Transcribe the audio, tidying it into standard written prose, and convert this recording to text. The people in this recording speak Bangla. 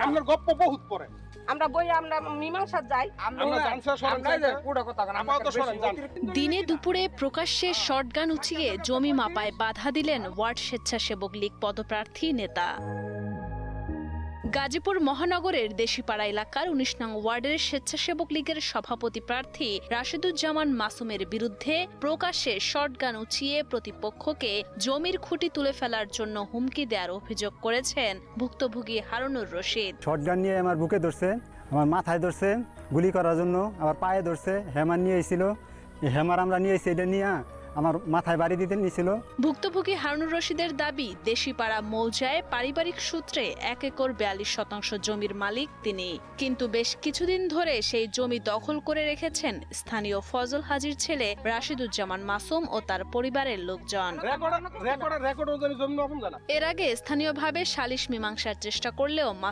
আপনার গপ্প বহুত পরে আমরা বই আমরা মীমাংসা যাই। দিনে দুপুরে প্রকাশ্যে শটগান উঁচিয়ে জমি মাপায় বাধা দিলেন ওয়ার্ড স্বেচ্ছাসেবক লীগ পদপ্রার্থী নেতা। গাজীপুর মহানগরের দেশিপাড়া এলাকার ১৯ নং ওয়ার্ডের স্বেচ্ছাসেবক লীগের সভাপতি প্রার্থী রাশেদুজ্জামান মাসুমের বিরুদ্ধে প্রকাশ্যে শটগান উঁচিয়ে প্রতিপক্ষকে জমির খুঁটি তুলে ফেলার জন্য হুমকি দেওয়ার অভিযোগ করেছেন ভুক্তভোগী হারুনুর রশিদ। শটগান নিয়ে আমার বুকে ধরছে, আমার মাথায় ধরছে গুলি করার জন্য, আবার পায়ে ধরছে, হ্যামার নিয়ে এসেছিল, হ্যামার আমরা নিয়ে এসে এটা নিয়ে আমার মাথায় বাড়ি দিতে নিয়েছিল। ভুক্তভোগী হারুনুর রশিদের দাবি, দেশিপাড়া মৌজায় পারিবারিক সূত্রে ১ একর ৪২ শতাংশ জমির মালিক তিনি, কিন্তু বেশ কিছুদিন ধরে সেই জমি দখল করে রেখেছেন স্থানীয় ফজল হাজির ছেলে রাশেদুজ্জামান মাসুম ও তার পরিবারের লোকজন। এর আগে স্থানীয়ভাবে সালিশ মীমাংসার চেষ্টা করলেও